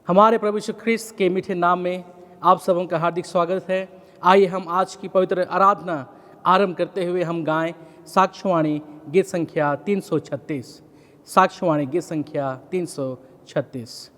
हमारे प्रभु यीशु ख्रिस्त के मीठे नाम में आप सबों का हार्दिक स्वागत है। आइए हम आज की पवित्र आराधना आरंभ करते हुए हम गाएं साक्ष्यवाणी गीत संख्या 336। साक्ष्यवाणी गीत संख्या 336।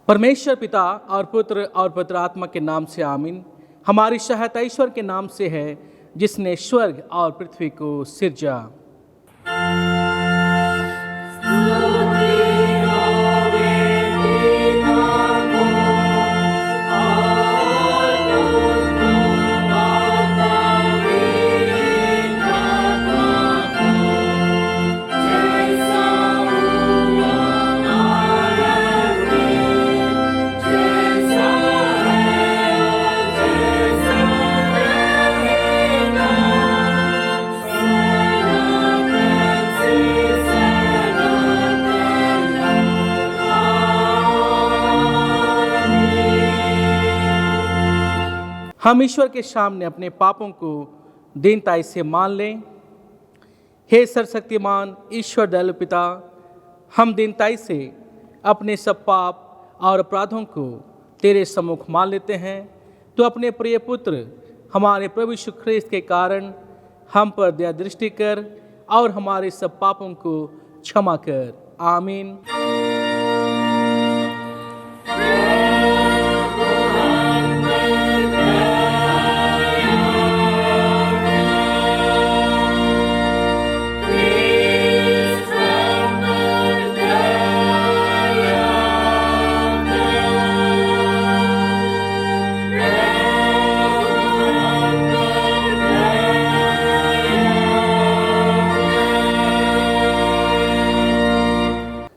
परमेश्वर पिता और पुत्र और पवित्र आत्मा के नाम से आमीन। हमारी सहायता ईश्वर के नाम से है जिसने स्वर्ग और पृथ्वी को सिरजा। हम ईश्वर के सामने अपने पापों को दीनताई से मान लें। हे सर्वशक्तिमान ईश्वर दयालु पिता, हम दीनताई से अपने सब पाप और अपराधों को तेरे सम्मुख मान लेते हैं। तो अपने प्रिय पुत्र हमारे प्रभु यीशु ख्रीस्त के कारण हम पर दया दृष्टि कर और हमारे सब पापों को क्षमा कर। आमीन।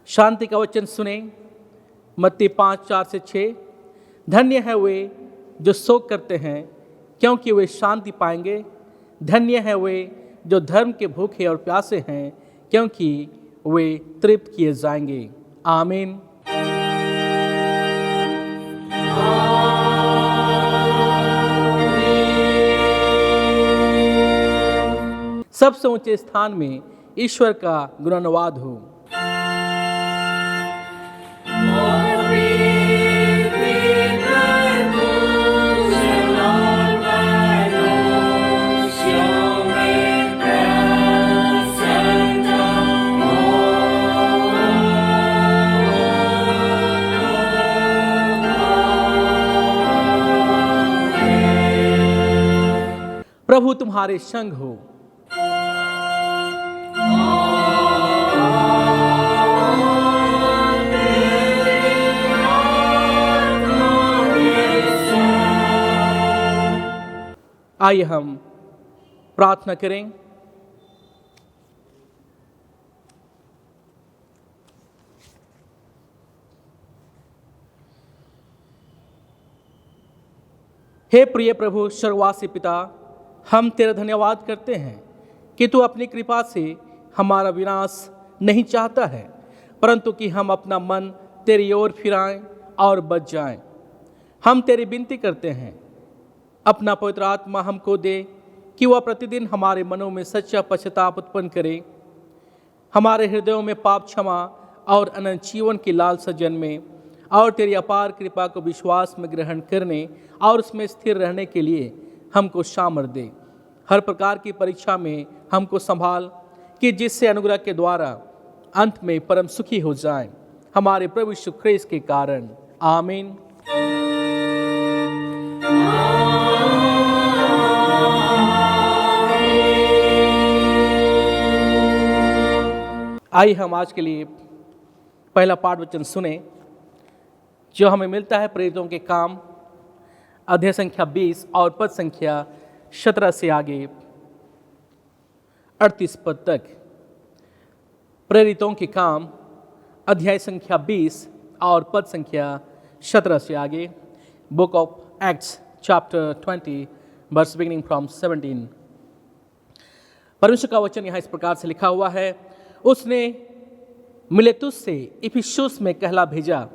शांति का वचन सुने। मत्ती 5:4-6। धन्य है वे जो शोक करते हैं, क्योंकि वे शांति पाएंगे। धन्य है वे जो धर्म के भूखे और प्यासे हैं, क्योंकि वे तृप्त किए जाएंगे। आमीन। सबसे ऊंचे स्थान में ईश्वर का गुणानुवाद हो। प्रभु तुम्हारे संग हो। आइए हम प्रार्थना करें। हे प्रिय प्रभु स्वर्गवासी पिता, हम तेरा धन्यवाद करते हैं कि तू अपनी कृपा से हमारा विनाश नहीं चाहता है, परंतु कि हम अपना मन तेरी ओर फिराएं और बच जाएं। हम तेरी विनती करते हैं, अपना पवित्र आत्मा हमको दे कि वह प्रतिदिन हमारे मनों में सच्चा पश्चाताप उत्पन्न करे, हमारे हृदयों में पाप क्षमा और अनंत जीवन की लालसा जन्मे, और तेरी अपार कृपा को विश्वास में ग्रहण करने और उसमें स्थिर रहने के लिए हमको सामर्थ दे। हर प्रकार की परीक्षा में हमको संभाल, कि जिससे अनुग्रह के द्वारा अंत में परम सुखी हो जाएं, हमारे प्रभु यीशु ख्रीस्त के कारण। आमीन। आइए हम आज के लिए पहला पाठ वचन सुने, जो हमें मिलता है प्रेरितों के काम अध्याय संख्या 20 और पद संख्या 17 से आगे 38 पद तक। प्रेरितों के काम अध्याय संख्या 20 और पद संख्या 17 से आगे। Book of Acts chapter 20 verse beginning from 17। परमेश्वर का वचन यहाँ इस प्रकार से लिखा हुआ है। उसने मिलेतुस से इफिसुस में कहला भेजा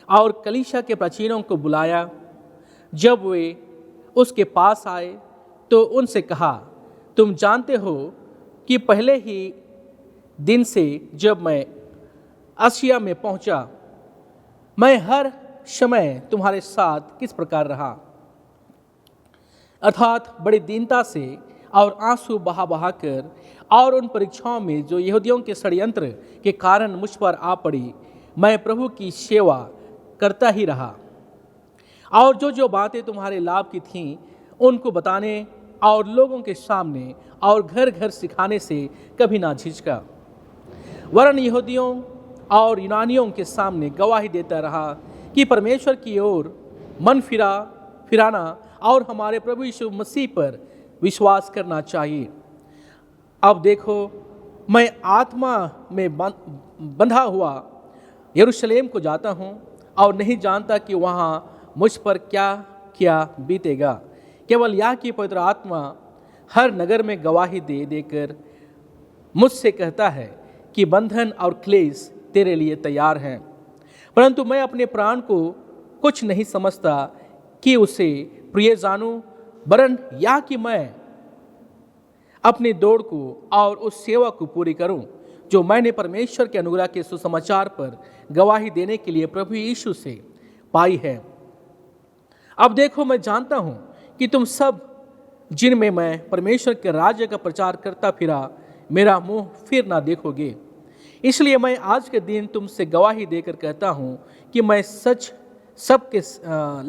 और कलीसिया के प्राचीनों को बुलाया। जब वे उसके पास आए तो उनसे कहा, तुम जानते हो कि पहले ही दिन से जब मैं आसिया में पहुंचा, मैं हर समय तुम्हारे साथ किस प्रकार रहा, अर्थात बड़ी दीनता से और आंसू बहा बहा कर, और उन परीक्षाओं में जो यहूदियों के षड्यंत्र के कारण मुझ पर आ पड़ी, मैं प्रभु की सेवा करता ही रहा, और जो बातें तुम्हारे लाभ की थीं उनको बताने और लोगों के सामने और घर घर सिखाने से कभी ना झिझका, वरन यहूदियों और यूनानियों के सामने गवाही देता रहा कि परमेश्वर की ओर मन फिराना और हमारे प्रभु यीशु मसीह पर विश्वास करना चाहिए। अब देखो, मैं आत्मा में बंधा हुआ यरूशलेम को जाता हूँ और नहीं जानता कि वहाँ मुझ पर क्या क्या बीतेगा। केवल यह कि पवित्र आत्मा हर नगर में गवाही दे देकर मुझसे कहता है कि बंधन और क्लेश तेरे लिए तैयार हैं, परंतु मैं अपने प्राण को कुछ नहीं समझता कि उसे प्रिय जानूं, वरन यह कि मैं अपनी दौड़ को और उस सेवा को पूरी करूं जो मैंने परमेश्वर के अनुग्रह के सुसमाचार पर गवाही देने के लिए प्रभु यीशु से पाई है। अब देखो, मैं जानता हूं कि तुम सब जिनमें मैं परमेश्वर के राज्य का प्रचार करता फिरा, मेरा मुंह फिर ना देखोगे। इसलिए मैं आज के दिन तुमसे गवाही देकर कहता हूं कि मैं सच सबके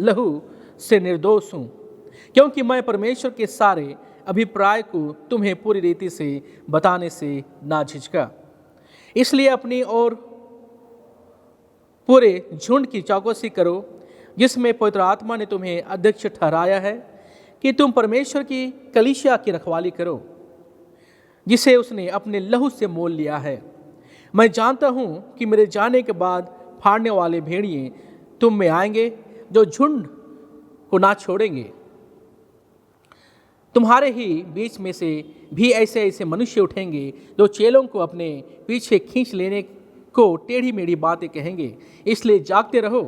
लहू से निर्दोष हूं, क्योंकि मैं परमेश्वर के सारे अभिप्राय को तुम्हें पूरी रीति से बताने से ना झिझका। इसलिए अपनी और पूरे झुंड की चौकसी करो, जिसमें पवित्र आत्मा ने तुम्हें अध्यक्ष ठहराया है कि तुम परमेश्वर की कलीसिया की रखवाली करो, जिसे उसने अपने लहू से मोल लिया है। मैं जानता हूं कि मेरे जाने के बाद फाड़ने वाले भेड़िए तुम में आएंगे, जो झुंड को ना छोड़ेंगे। तुम्हारे ही बीच में से भी ऐसे ऐसे मनुष्य उठेंगे जो चेलों को अपने पीछे खींच लेने को टेढ़ी मेढ़ी बातें कहेंगे। इसलिए जागते रहो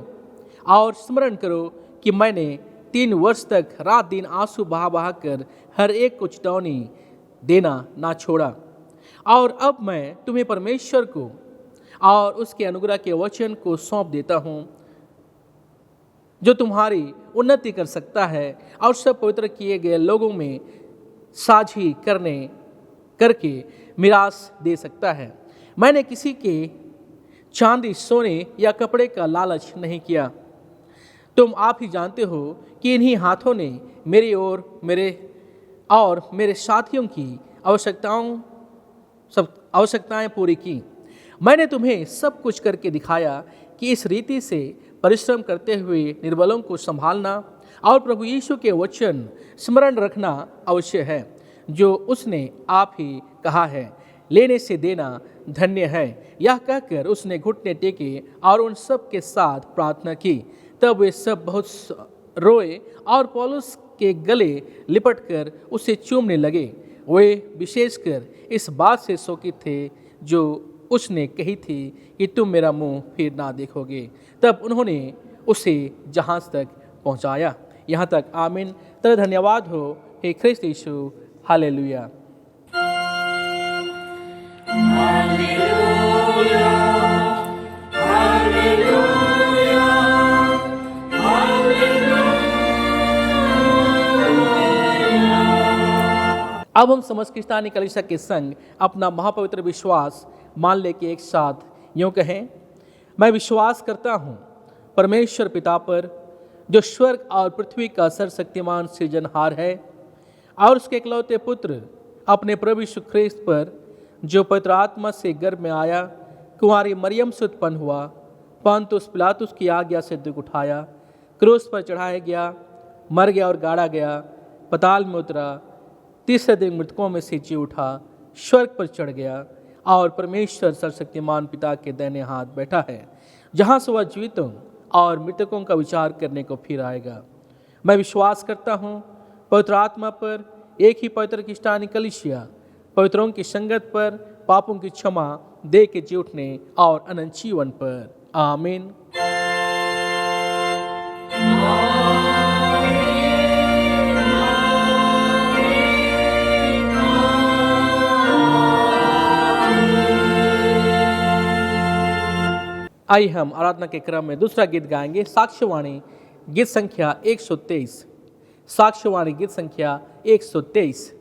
और स्मरण करो कि मैंने 3 वर्ष तक रात दिन आंसू बहा बहा कर हर एक को चेतावनी देना ना छोड़ा। और अब मैं तुम्हें परमेश्वर को और उसके अनुग्रह के वचन को सौंप देता हूँ, जो तुम्हारी उन्नति कर सकता है और सब पवित्र किए गए लोगों में साझी करके मिरास दे सकता है। मैंने किसी के चांदी, सोने या कपड़े का लालच नहीं किया। तुम आप ही जानते हो कि इन्हीं हाथों ने मेरी और मेरे साथियों की आवश्यकताएं पूरी की। मैंने तुम्हें सब कुछ करके दिखाया कि इस रीति से परिश्रम करते हुए निर्बलों को संभालना और प्रभु यीशु के वचन स्मरण रखना अवश्य है, जो उसने आप ही कहा है, लेने से देना धन्य है। यह कहकर उसने घुटने टेके और उन सब के साथ प्रार्थना की। तब वे सब बहुत रोए और पौलुस के गले लिपटकर उसे चूमने लगे। वे विशेषकर इस बात से शोकित थे जो उसने कही थी कि तुम मेरा मुंह फिर ना देखोगे। तब उन्होंने उसे जहाज तक पहुंचाया। यहाँ तक आमीन। तेरा धन्यवाद हो हे ख्रिस्त यीशु। हालेलुया। अब हम समस्त क्रिस्तानी कलीसिया के संग अपना महापवित्र विश्वास मान ले के एक साथ यूं कहें, मैं विश्वास करता हूं परमेश्वर पिता पर, जो स्वर्ग और पृथ्वी का सर्वशक्तिमान सृजनहार है, और उसके इकलौते पुत्र अपने प्रभु यीशु ख्रिस्त पर, जो पवित्र आत्मा से गर्भ में आया, कुंवारी मरियम से उत्पन्न हुआ, पंतुस पिलातुस की आज्ञा से दुख उठाया, क्रूस पर चढ़ाया गया, मर गया और गाड़ा गया, पताल में उतरा, तीसरे दिन मृतकों में से जी उठा, स्वर्ग पर चढ़ गया और परमेश्वर सर्वशक्तिमान पिता के दाहिने हाथ बैठा है, जहाँ से वह जीवितों और मृतकों का विचार करने को फिर आएगा। मैं विश्वास करता हूँ पवित्र आत्मा पर, एक ही पवित्र क्रिस्तानी कलीसिया, पवित्रों की संगत पर, पापों की क्षमा दे के जी उठने और अनंत जीवन पर। आमीन। आइए हम आराधना के क्रम में दूसरा गीत गाएंगे, साक्ष्यवाणी गीत संख्या 123। साक्ष्यवाणी गीत संख्या 123।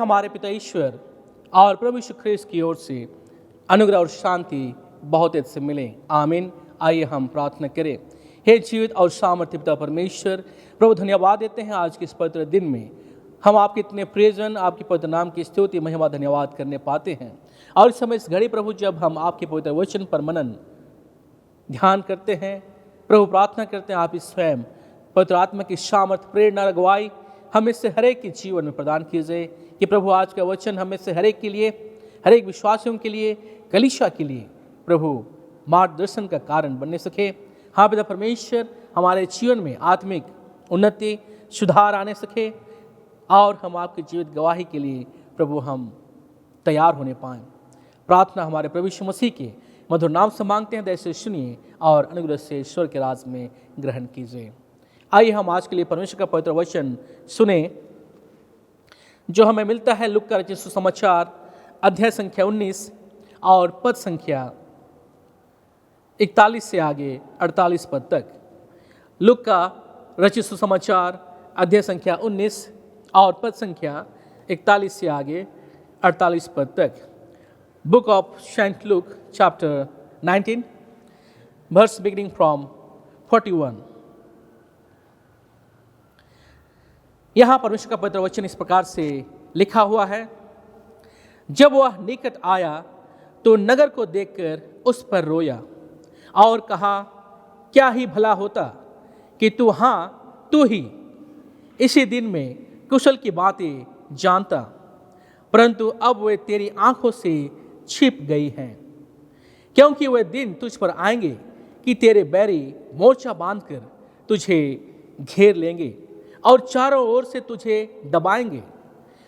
हमारे पिता ईश्वर और प्रभु यीशु ख्रिस्त की ओर से अनुग्रह और शांति बहुत से मिले। आमीन। आइए हम प्रार्थना करें। हे जीवित और सामर्थ्य पिता परमेश्वर, प्रभु धन्यवाद देते हैं आज के इस पवित्र दिन में हम आपके इतने प्रियजन आपके पवित्र नाम की स्तुति महिमा धन्यवाद करने पाते हैं। और इस समय इस घड़ी प्रभु जब हम आपके पवित्र वचन पर मनन ध्यान करते हैं, प्रभु प्रार्थना करते हैं आप इस स्वयं पवित्र आत्मा की सामर्थ प्रेरणा अगुवाई हमें से हर एक के जीवन में प्रदान कीजिए कि प्रभु आज का वचन हमें से हर एक के लिए, हर एक विश्वासियों के लिए, कलीसिया के लिए प्रभु मार्गदर्शन का कारण बनने सके। हाँ पिता परमेश्वर, हमारे जीवन में आत्मिक उन्नति सुधार आने सके और हम आपकी जीवित गवाही के लिए प्रभु हम तैयार होने पाएँ। प्रार्थना हमारे प्रभु यीशु मसीह के मधुर नाम से मांगते हैं, दया सुनिए और अनुग्रह से ईश्वर के राज में ग्रहण कीजिए। आइए हम आज के लिए परमेश्वर का पवित्र वचन सुने जो हमें मिलता है लूका का रचित सुसमाचार अध्याय संख्या 19 और पद संख्या 41 से आगे 48 पद तक। लूका का रचित सुसमाचार अध्याय संख्या 19 और पद संख्या 41 से आगे 48 पद तक। Book of Saint Luke chapter 19 verse beginning from 41। यहाँ परमेश्वर का पवित्र वचन इस प्रकार से लिखा हुआ है। जब वह निकट आया तो नगर को देखकर उस पर रोया और कहा, क्या ही भला होता कि तू ही इसी दिन में कुशल की बातें जानता, परंतु अब वे तेरी आंखों से छिप गई हैं। क्योंकि वे दिन तुझ पर आएंगे कि तेरे बैरी मोर्चा बांधकर तुझे घेर लेंगे और चारों ओर से तुझे दबाएंगे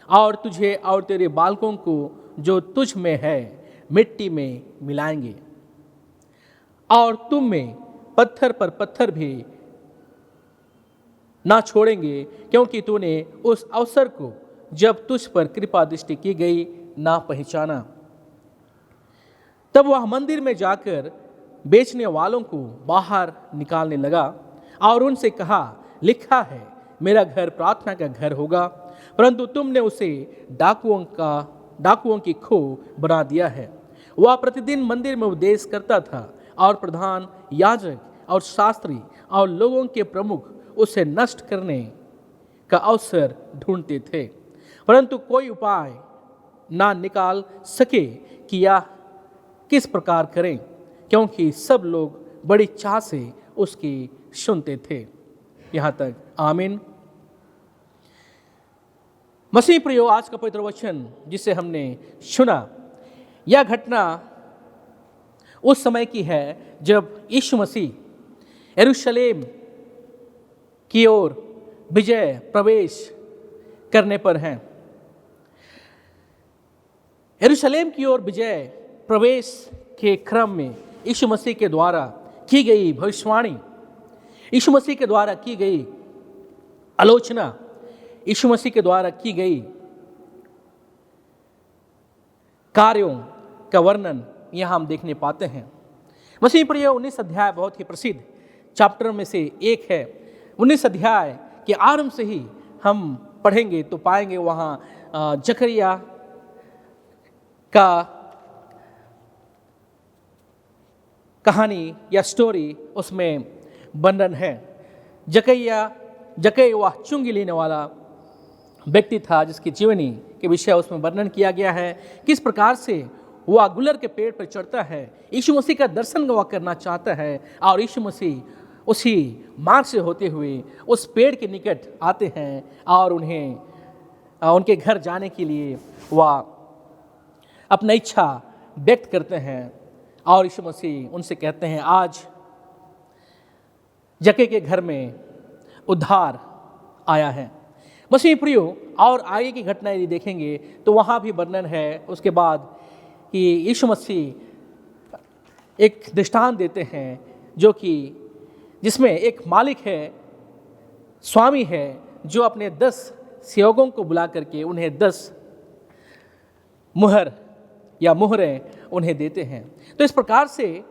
और तुझे और तेरे बालकों को जो तुझ में है मिट्टी में मिलाएंगे और तुम में पत्थर पर पत्थर भी ना छोड़ेंगे, क्योंकि तूने उस अवसर को जब तुझ पर कृपा दृष्टि की गई ना पहचाना। तब वह मंदिर में जाकर बेचने वालों को बाहर निकालने लगा और उनसे कहा, लिखा है मेरा घर प्रार्थना का घर होगा, परंतु तुमने उसे डाकुओं की खो बना दिया है। वह प्रतिदिन मंदिर में उपदेश करता था और प्रधान याजक और शास्त्री और लोगों के प्रमुख उसे नष्ट करने का अवसर ढूंढते थे, परंतु कोई उपाय ना निकाल सके कि यह किस प्रकार करें, क्योंकि सब लोग बड़ी चाह से उसकी सुनते थे। यहाँ तक। आमीन। मसीह प्रियो, आज का पवित्र वचन जिसे हमने सुना, यह घटना उस समय की है जब यीशु मसीह यरूशलेम की ओर विजय प्रवेश करने पर हैं। यरूशलेम की ओर विजय प्रवेश के क्रम में यीशु मसीह के द्वारा की गई भविष्यवाणी, यीशु मसीह के द्वारा की गई आलोचना, यीशु मसीह के द्वारा की गई कार्यों का वर्णन यहाँ हम देखने पाते हैं। मसीह प्रिय 19 अध्याय बहुत ही प्रसिद्ध चैप्टर में से एक है। 19 अध्याय के आरंभ से ही हम पढ़ेंगे तो पाएंगे वहाँ जकरिया का कहानी या स्टोरी उसमें वर्णन है। जकई वह चुंगी लेने वाला व्यक्ति था जिसकी जीवनी के विषय उसमें वर्णन किया गया है। किस प्रकार से वह गुलर के पेड़ पर चढ़ता है, यीशु मसीह का दर्शन वह करना चाहता है और यीशु मसीह उसी मार्ग से होते हुए उस पेड़ के निकट आते हैं और उन्हें उनके घर जाने के लिए वह अपना इच्छा व्यक्त करते हैं और यीशु मसीह उनसे कहते हैं, आज जक्कई के घर में उद्धार आया है। मसीह प्रियो, और आगे की घटना यदि देखेंगे तो वहाँ भी वर्णन है उसके बाद कि यीशु मसीह एक दृष्टांत देते हैं जो कि जिसमें एक मालिक है, स्वामी है, जो अपने 10 सेवकों को बुला करके उन्हें 10 मुहर या मुहरें उन्हें देते हैं। तो इस प्रकार से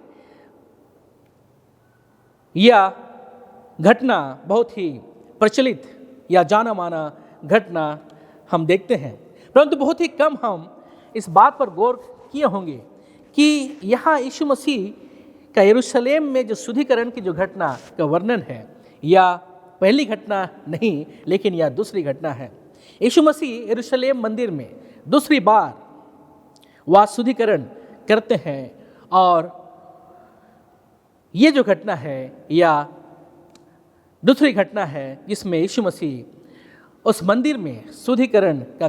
यह घटना बहुत ही प्रचलित या जाना माना घटना हम देखते हैं। परंतु बहुत ही कम हम इस बात पर गौर किए होंगे कि यहाँ यीशु मसीह का यरूशलेम में जो शुद्धिकरण की जो घटना का वर्णन है, या पहली घटना नहीं लेकिन यह दूसरी घटना है। यीशु मसीह यरूशलेम मंदिर में दूसरी बार वह शुद्धिकरण करते हैं, और ये जो घटना है या दूसरी घटना है जिसमें यीशु मसीह उस मंदिर में शुद्धिकरण का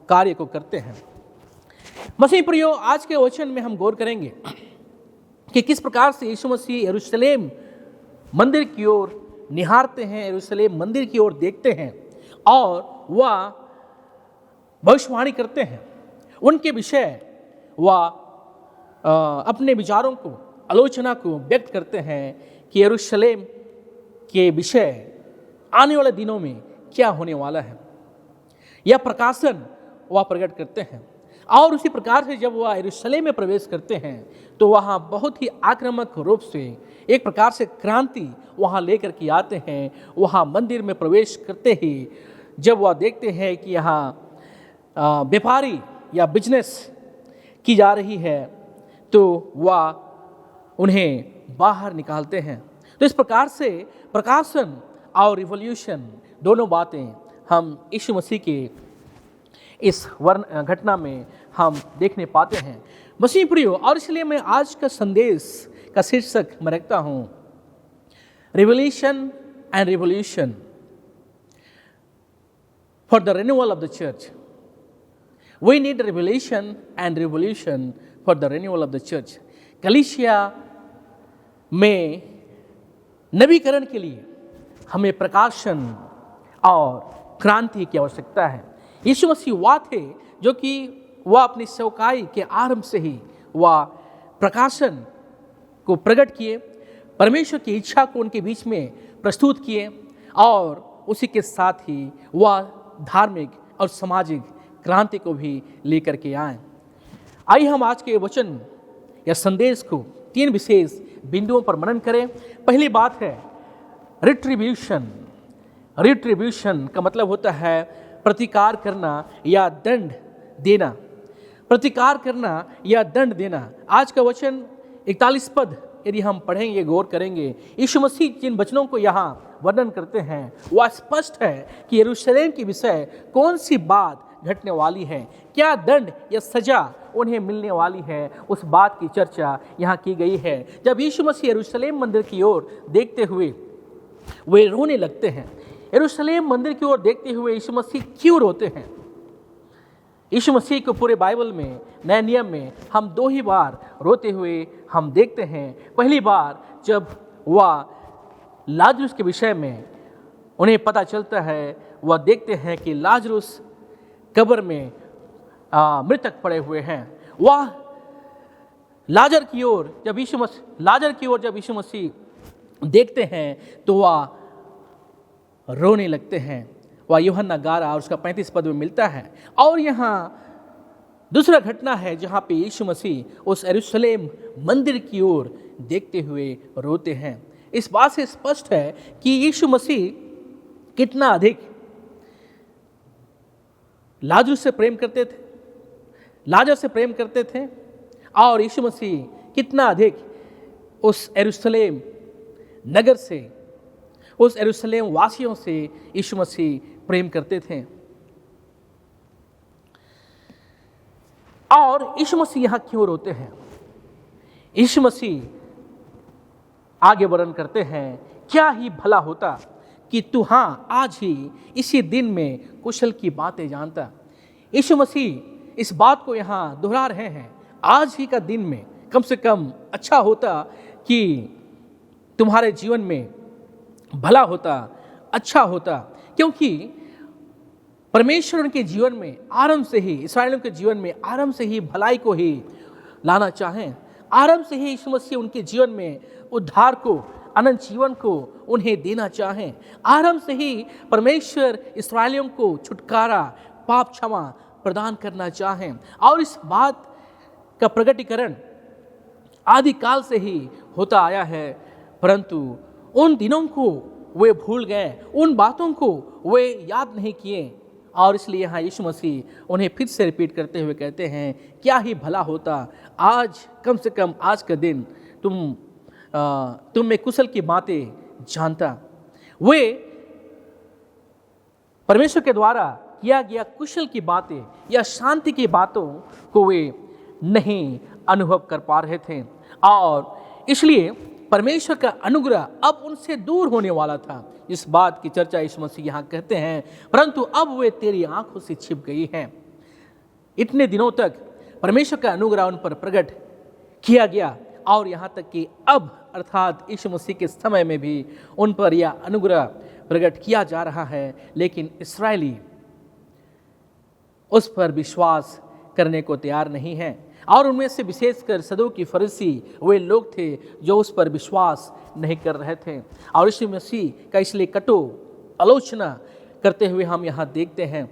कार्य को करते हैं। मसीह प्रियो, आज के वचन में हम गौर करेंगे कि किस प्रकार से यीशु मसीह यरूशलेम मंदिर की ओर निहारते हैं, यरूशलेम मंदिर की ओर देखते हैं और वह भविष्यवाणी करते हैं। उनके विषय वह अपने विचारों को, आलोचना को व्यक्त करते हैं कि यरूशलेम के विषय आने वाले दिनों में क्या होने वाला है। यह प्रकाशन वह प्रकट करते हैं, और उसी प्रकार से जब वह यरूशलेम में प्रवेश करते हैं तो वहाँ बहुत ही आक्रामक रूप से एक प्रकार से क्रांति वहाँ लेकर के आते हैं। वहाँ मंदिर में प्रवेश करते ही जब वह देखते हैं कि यहाँ व्यापारी या बिजनेस की जा रही है तो वह उन्हें बाहर निकालते हैं। तो इस प्रकार से प्रकाशन और रिवॉल्यूशन दोनों बातें हम यीशु मसीह के इस घटना में हम देखने पाते हैं। मसीह प्रियो, और इसलिए मैं आज का संदेश का शीर्षक मैं रखता हूँ revolution and revolution for the renewal of the church. We need revolution and revolution for the renewal of the church. कलीसिया में नवीकरण के लिए हमें प्रकाशन और क्रांति की आवश्यकता है। यीशु मसीह वह थे जो कि वह अपनी सेवकाई के आरंभ से ही वह प्रकाशन को प्रकट किए, परमेश्वर की इच्छा को उनके बीच में प्रस्तुत किए, और उसी के साथ ही वह धार्मिक और सामाजिक क्रांति को भी लेकर के आए। आइए हम आज के वचन या संदेश को 3 विशेष बिंदुओं पर मनन करें। पहली बात है रिट्रीब्यूशन। रिट्रीब्यूशन का मतलब होता है प्रतिकार करना या दंड देना। प्रतिकार करना या दंड देना। आज का वचन 41 पद यदि हम पढ़ेंगे, गौर करेंगे, यीशु मसीह जिन वचनों को यहाँ वर्णन करते हैं वह स्पष्ट है कि यरूशलेम के विषय कौन सी बात घटने वाली है, क्या दंड या सजा उन्हें मिलने वाली है, उस बात की चर्चा यहाँ की गई है। जब यीशु मसीह यरूशलेम मंदिर की ओर देखते हुए वे रोने लगते हैं। यरूशलेम मंदिर की ओर देखते हुए यीशु मसीह क्यों रोते हैं? यीशु मसीह को पूरे बाइबल में, नए नियम में हम 2 ही बार रोते हुए हम देखते हैं। पहली बार जब वह लाजरुस के विषय में उन्हें पता चलता है, वह देखते हैं कि लाजरुस कब्र में मृतक पड़े हुए हैं। वह लाजर की ओर जब यीशु मसीह देखते हैं तो वह रोने लगते हैं। वह यूहन्ना 11 और उसका 35 पद में मिलता है। और यहाँ दूसरा घटना है जहाँ पे यीशु मसीह उस यरूशलेम मंदिर की ओर देखते हुए रोते हैं। इस बात से स्पष्ट है कि यीशु मसीह कितना अधिक लाजर से प्रेम करते थे, और यीशु मसीह कितना अधिक उस यरूशलेम नगर से, उस यरूशलेम वासियों से यीशु मसीह प्रेम करते थे। और यीशु मसीह यहाँ क्यों रोते हैं? यीशु मसीह आगे वर्णन करते हैं, क्या ही भला होता कि तू आज ही इसी दिन में कुशल की बातें जानता। यीशु मसीह इस बात को यहाँ दोहरा रहे हैं, आज ही का दिन में कम से कम अच्छा होता कि तुम्हारे जीवन में भला होता, अच्छा होता, क्योंकि परमेश्वर उनके जीवन में आरंभ से ही, इस्राएलियों के जीवन में आरंभ से ही भलाई को ही लाना चाहें। आरंभ से ही यीशु मसीह उनके जीवन में उद्धार को, अनंत जीवन को उन्हें देना चाहें। आरंभ से ही परमेश्वर इस्राएलियों को छुटकारा, पाप क्षमा प्रदान करना चाहें। और इस बात का प्रकटीकरण आदि काल से ही होता आया है, परंतु उन दिनों को वे भूल गए, उन बातों को वे याद नहीं किए, और इसलिए यहाँ यीशु मसीह उन्हें फिर से रिपीट करते हुए कहते हैं, क्या ही भला होता आज, कम से कम आज का दिन तुम में कुशल की बातें जानता। वे परमेश्वर के द्वारा किया गया कुशल की बातें या शांति की बातों को वे नहीं अनुभव कर पा रहे थे, और इसलिए परमेश्वर का अनुग्रह अब उनसे दूर होने वाला था। इस बात की चर्चा यीशु मसीह यहाँ कहते हैं, परंतु अब वे तेरी आंखों से छिप गई हैं। इतने दिनों तक परमेश्वर का अनुग्रह उन पर प्रकट किया गया, और यहाँ तक कि अब अर्थात यीशु मसीह के समय में भी उन पर यह अनुग्रह प्रकट किया जा रहा है, लेकिन इस्राएली उस पर विश्वास करने को तैयार नहीं है। और उनमें से विशेषकर सदूकी फरीसी वे लोग थे जो उस पर विश्वास नहीं कर रहे थे, और यीशु मसीह का इसलिए कटु आलोचना करते हुए हम यहाँ देखते हैं।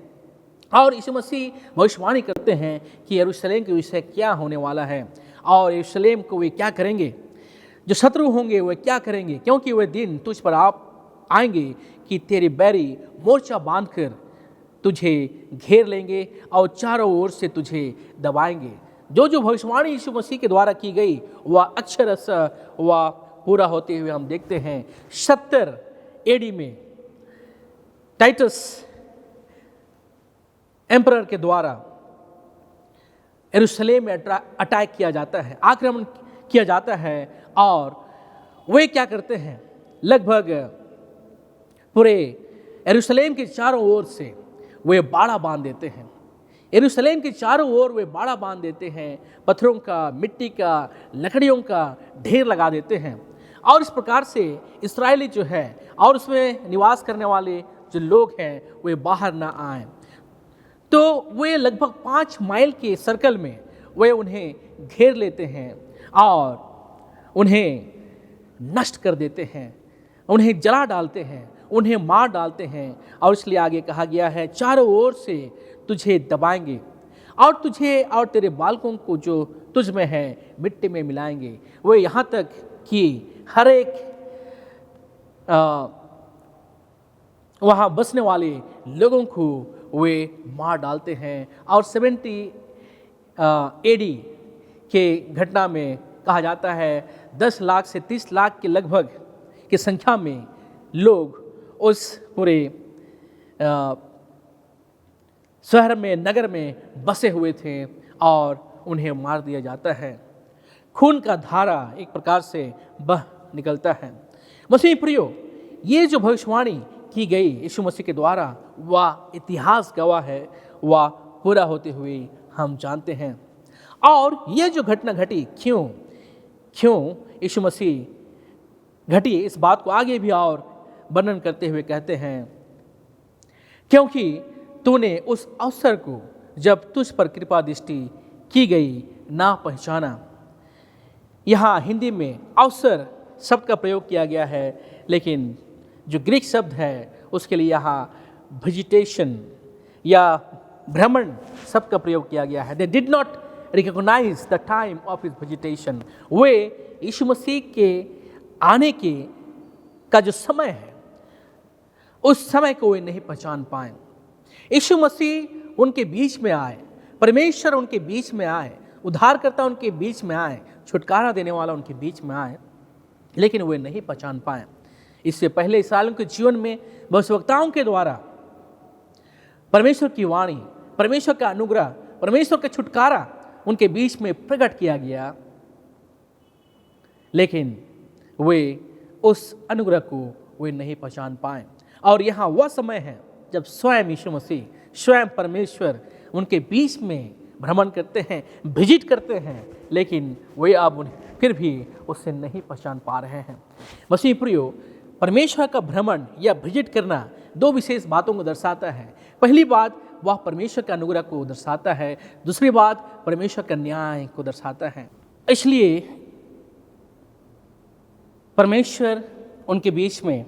और यीशु मसीह भविष्यवाणी करते हैं कि यरूशलेम के विषय क्या होने वाला है, और यरूशलेम को वे क्या करेंगे, जो शत्रु होंगे वे क्या करेंगे, क्योंकि वे दिन तुझ पर आप आएंगे कि तेरे बैरी मोर्चा बांधकर तुझे घेर लेंगे और चारों ओर से तुझे दबाएंगे। जो भविष्यवाणी यीशु मसीह के द्वारा की गई वह अक्षरश वह पूरा होते हुए हम देखते हैं। 70 एडी में टाइटस एम्परर के द्वारा यरूशलेम में अटैक किया जाता है, आक्रमण किया जाता है, और वे क्या करते हैं, लगभग पूरे यरूशलेम के चारों ओर से वे बाड़ा बांध देते हैं। यरूशलेम के चारों ओर वे बाड़ा बांध देते हैं, पत्थरों का, मिट्टी का, लकड़ियों का ढेर लगा देते हैं, और इस प्रकार से इस्राएली जो है और उसमें निवास करने वाले जो लोग हैं वे बाहर ना आएं। तो वे लगभग 5 माइल के सर्कल में वे उन्हें घेर लेते हैं और उन्हें नष्ट कर देते हैं, उन्हें जला डालते हैं, उन्हें मार डालते हैं। और इसलिए आगे कहा गया है, चारों ओर से तुझे दबाएंगे और तुझे और तेरे बालकों को जो तुझ में है मिट्टी में मिलाएंगे। वो यहाँ तक कि हर एक वहाँ बसने वाले लोगों को वे मार डालते हैं। और 70 एडी के घटना में कहा जाता है 10 लाख से 30 लाख के लगभग की संख्या में लोग उस पूरे शहर में, नगर में बसे हुए थे और उन्हें मार दिया जाता है। खून का धारा एक प्रकार से बह निकलता है। मसीह प्रियो, ये जो भविष्यवाणी की गई यीशु मसीह के द्वारा वह इतिहास गवाह है, वह पूरा होते हुए हम जानते हैं। और ये जो घटना घटी क्यों यीशु मसीह घटी, इस बात को आगे भी और वर्णन करते हुए कहते हैं, क्योंकि तूने उस अवसर को जब तुझ पर कृपा दृष्टि की गई ना पहचाना। यहाँ हिंदी में अवसर शब्द का प्रयोग किया गया है, लेकिन जो ग्रीक शब्द है उसके लिए यहाँ विजिटेशन या भ्रमण शब्द का प्रयोग किया गया है। They did not recognize the time of his visitation. वे यीशु मसीह के आने के का जो समय है उस समय को वे नहीं पहचान पाए। यीशु मसीह उनके बीच में आए, परमेश्वर उनके बीच में आए, उद्धारकर्ता उनके बीच में आए, छुटकारा देने वाला उनके बीच में आए, लेकिन वे नहीं पहचान पाए। इससे पहले इस्राएलियों के जीवन में भविष्यवक्ताओं के द्वारा परमेश्वर की वाणी, परमेश्वर का अनुग्रह, परमेश्वर का छुटकारा उनके बीच में प्रकट किया गया, लेकिन वे उस अनुग्रह को वे नहीं पहचान पाए। और यहाँ वह समय है जब स्वयं यीशु मसीह, स्वयं परमेश्वर उनके बीच में भ्रमण करते हैं, विजिट करते हैं, लेकिन वे अब उन्हें फिर भी उससे नहीं पहचान पा रहे हैं। मसीह प्रियो, परमेश्वर का भ्रमण या विजिट करना 2 विशेष बातों को दर्शाता है। पहली बात वह परमेश्वर का अनुग्रह को दर्शाता है, दूसरी बात परमेश्वर का न्याय को दर्शाता है। इसलिए परमेश्वर उनके बीच में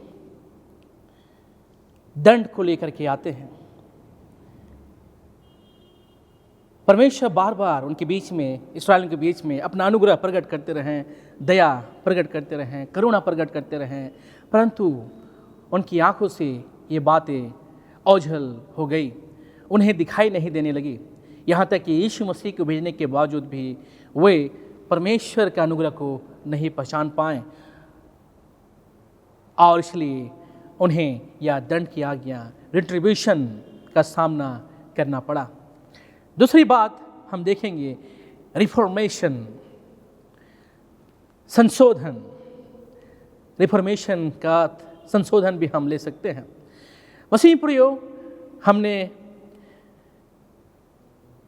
दंड को लेकर के आते हैं। परमेश्वर बार बार उनके बीच में, इस्राएलियों के बीच में अपना अनुग्रह प्रकट करते रहें, दया प्रकट करते रहें, करुणा प्रकट करते रहें, परंतु उनकी आंखों से ये बातें ओझल हो गई। उन्हें दिखाई नहीं देने लगी। यहाँ तक कि यीशु मसीह को भेजने के बावजूद भी वे परमेश्वर के अनुग्रह को नहीं पहचान पाए और इसलिए उन्हें यह दंड की आज्ञा, रिट्रीब्यूशन का सामना करना पड़ा। दूसरी बात हम देखेंगे रिफॉर्मेशन, संशोधन। रिफॉर्मेशन का संशोधन भी हम ले सकते हैं। मसीह प्रियो, हमने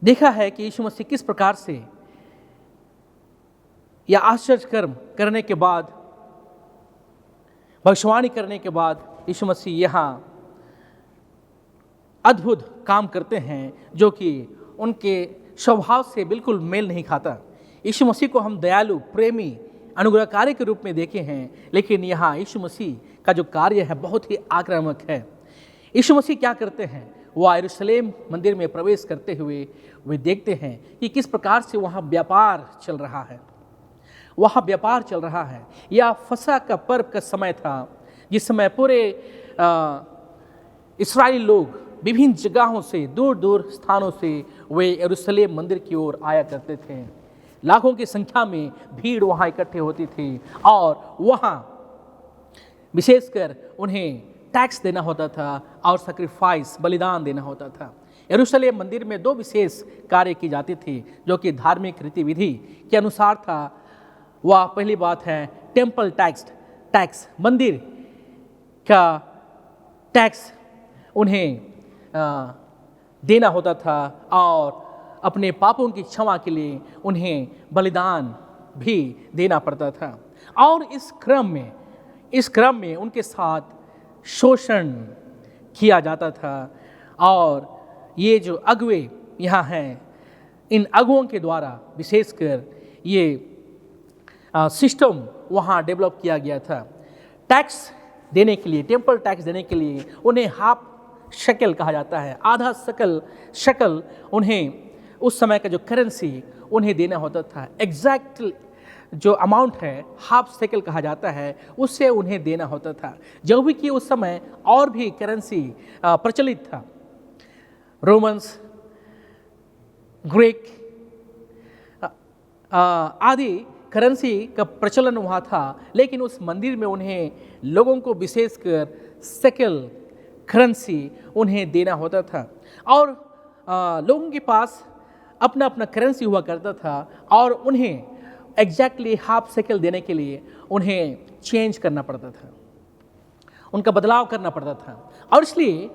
देखा है कि यीशु मसीह किस प्रकार से या आश्चर्य कर्म करने के बाद, भविष्यवाणी करने के बाद यीशु मसीह यहाँ अद्भुत काम करते हैं जो कि उनके स्वभाव से बिल्कुल मेल नहीं खाता। यीशु मसीह को हम दयालु, प्रेमी, अनुग्रहकारी के रूप में देखे हैं, लेकिन यहाँ यीशु मसीह का जो कार्य है बहुत ही आक्रामक है। यीशु मसीह क्या करते हैं? वह यरूशलेम मंदिर में प्रवेश करते हुए वे देखते हैं कि किस प्रकार से वहाँ व्यापार चल रहा है। वहाँ व्यापार चल रहा है। यह फसह का पर्व का समय था, जिस समय पूरे इस्राएली लोग विभिन्न जगहों से, दूर दूर स्थानों से वे यरूशलेम मंदिर की ओर आया करते थे। लाखों की संख्या में भीड़ वहाँ इकट्ठे होती थी और वहाँ विशेषकर उन्हें टैक्स देना होता था और सैक्रिफाइस, बलिदान देना होता था। यरूशलेम मंदिर में दो विशेष कार्य की जाती थी जो कि धार्मिक रीति विधि के अनुसार था। वह पहली बात है टेम्पल टैक्स, मंदिर का टैक्स उन्हें देना होता था और अपने पापों की क्षमा के लिए उन्हें बलिदान भी देना पड़ता था। और इस क्रम में उनके साथ शोषण किया जाता था और ये जो अगुए यहाँ हैं, इन अगुओं के द्वारा विशेषकर ये सिस्टम वहाँ डेवलप किया गया था। टैक्स देने के लिए, टेम्पल टैक्स देने के लिए उन्हें हाफ शक्ल कहा जाता है, आधा शकल उन्हें उस समय का जो करेंसी उन्हें देना होता था। एग्जैक्ट जो अमाउंट है हाफ शेकल कहा जाता है, उससे उन्हें देना होता था। जो भी कि उस समय और भी करेंसी प्रचलित था, रोमन्स, ग्रीक आदि करेंसी का प्रचलन हुआ था, लेकिन उस मंदिर में उन्हें लोगों को विशेषकर शेकल करेंसी उन्हें देना होता था और लोगों के पास अपना अपना करेंसी हुआ करता था और उन्हें एग्जैक्टली हाफ शेकल देने के लिए उन्हें चेंज करना पड़ता था, उनका बदलाव करना पड़ता था। और इसलिए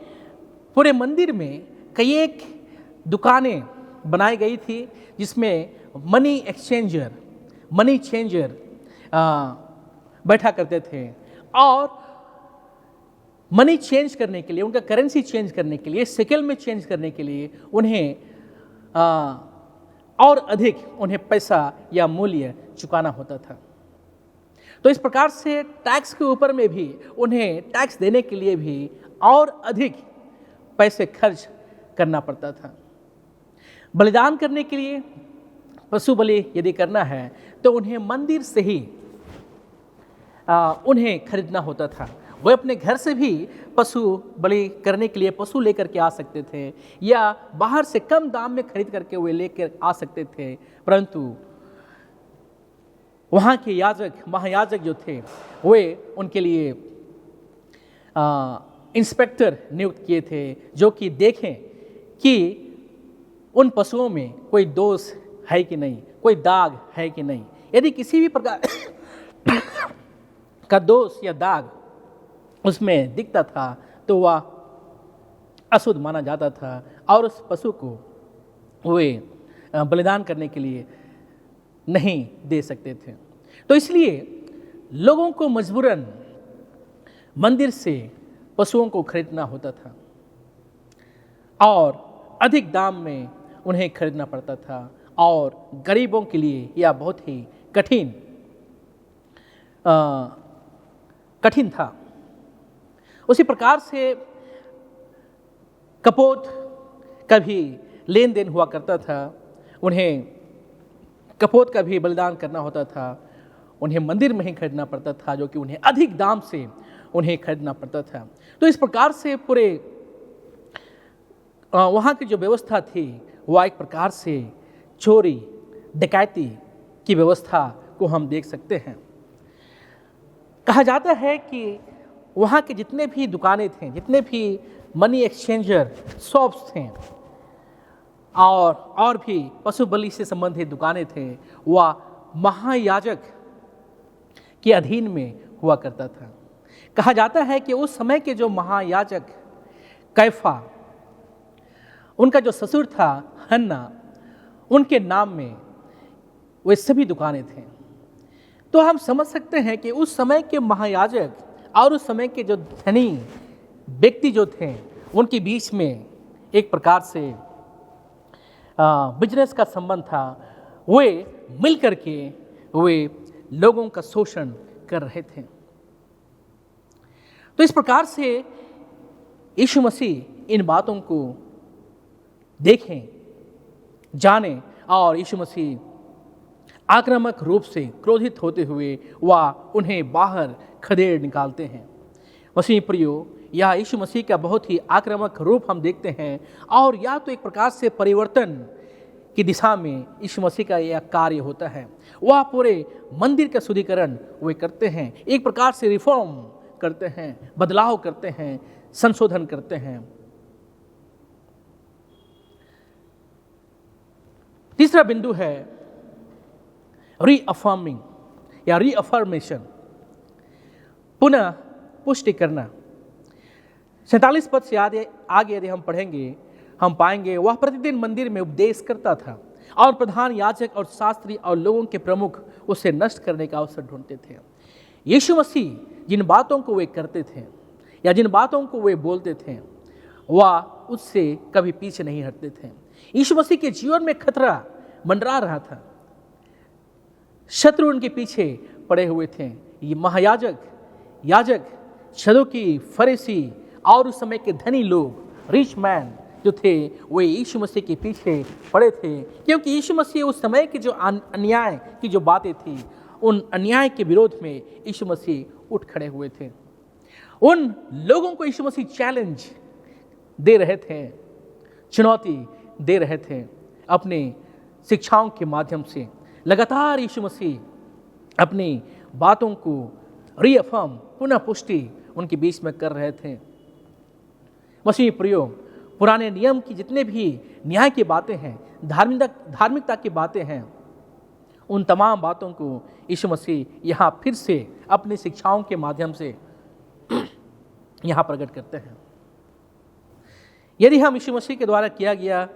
पूरे मंदिर में कई एक दुकानें बनाई गई थी जिसमें मनी चेंजर बैठा करते थे और मनी चेंज करने के लिए, उनका करेंसी चेंज करने के लिए, शेकल में चेंज करने के लिए उन्हें और अधिक उन्हें पैसा या मूल्य चुकाना होता था। तो इस प्रकार से टैक्स के ऊपर में भी उन्हें टैक्स देने के लिए भी और अधिक पैसे खर्च करना पड़ता था। बलिदान करने के लिए, पशु बलि यदि करना है तो उन्हें मंदिर से ही उन्हें खरीदना होता था। वे अपने घर से भी पशु बलि करने के लिए पशु लेकर के आ सकते थे या बाहर से कम दाम में खरीद करके वे लेकर आ सकते थे, परंतु वहाँ के महायाजक जो थे वे उनके लिए इंस्पेक्टर नियुक्त किए थे जो कि देखें कि उन पशुओं में कोई दोष है कि नहीं, कोई दाग है कि नहीं। यदि किसी भी प्रकार का दोष या दाग उसमें दिखता था तो वह अशुद्ध माना जाता था और उस पशु को वे बलिदान करने के लिए नहीं दे सकते थे। तो इसलिए लोगों को मजबूरन मंदिर से पशुओं को खरीदना होता था और अधिक दाम में उन्हें खरीदना पड़ता था और गरीबों के लिए यह बहुत ही कठिन था। उसी प्रकार से कपोत का भी लेन देन हुआ करता था, उन्हें कपोत का भी बलिदान करना होता था, उन्हें मंदिर में ही खरीदना पड़ता था जो कि उन्हें अधिक दाम से उन्हें खरीदना पड़ता था। तो इस प्रकार से पूरे वहाँ की जो व्यवस्था थी वह एक प्रकार से चोरी डकैती की व्यवस्था को हम देख सकते हैं। कहा जाता है कि वहाँ के जितने भी दुकानें थे, जितने भी मनी एक्सचेंजर शॉप्स थे और भी पशु बलि से संबंधित दुकानें थे, वह महायाजक के अधीन में हुआ करता था। कहा जाता है कि उस समय के जो महायाजक कैफा, उनका जो ससुर था हन्ना, उनके नाम में वे सभी दुकानें थे। तो हम समझ सकते हैं कि उस समय के महायाजक और उस समय के जो धनी व्यक्ति जो थे, उनके बीच में एक प्रकार से बिजनेस का संबंध था। वे मिल करके वे लोगों का शोषण कर रहे थे। तो इस प्रकार से यीशु मसीह इन बातों को देखें, जाने और यीशु मसीह आक्रामक रूप से क्रोधित होते हुए वह उन्हें बाहर खदेड़ निकालते हैं। मसीह प्रियो, यह यीशु मसीह का बहुत ही आक्रामक रूप हम देखते हैं और यह तो एक प्रकार से परिवर्तन की दिशा में यीशु मसीह का यह कार्य होता है। वह पूरे मंदिर का शुद्धिकरण वे करते हैं, एक प्रकार से रिफॉर्म करते हैं, बदलाव करते हैं, संशोधन करते हैं। तीसरा बिंदु है रीअफर्मिंग या रीअफर्मेशन, पुनः पुष्टि करना। 47 पद से आगे यदि हम पढ़ेंगे, हम पाएंगे वह प्रतिदिन मंदिर में उपदेश करता था और प्रधान याजक और शास्त्री और लोगों के प्रमुख उसे नष्ट करने का अवसर ढूंढते थे। यीशु मसीह जिन बातों को वे करते थे या जिन बातों को वे बोलते थे, वह उससे कभी पीछे नहीं हटते थे। यीशु मसीह के जीवन में खतरा मंडरा रहा था, शत्रु उनके पीछे पड़े हुए थे। ये महायाजक, याजक, सदूकी, फरीसी और उस समय के धनी लोग, रिच मैन जो थे, वे यीशु मसीह के पीछे पड़े थे, क्योंकि यीशु मसीह उस समय की जो अन्याय की जो बातें थी, उन अन्याय के विरोध में यीशु मसीह उठ खड़े हुए थे। उन लोगों को यीशु मसीह चैलेंज दे रहे थे, चुनौती दे रहे थे अपनी शिक्षाओं के माध्यम से। लगातार यीशु मसीह अपनी बातों को रीअफर्म, पुनः पुष्टि उनके बीच में कर रहे थे। मसीह प्रियो, पुराने नियम की जितने भी न्याय की बातें हैं, धार्मिकता की बातें हैं, उन तमाम बातों को यीशु मसीह यहाँ फिर से अपनी शिक्षाओं के माध्यम से यहाँ प्रकट करते हैं। यदि हम यीशु मसीह के द्वारा किया गया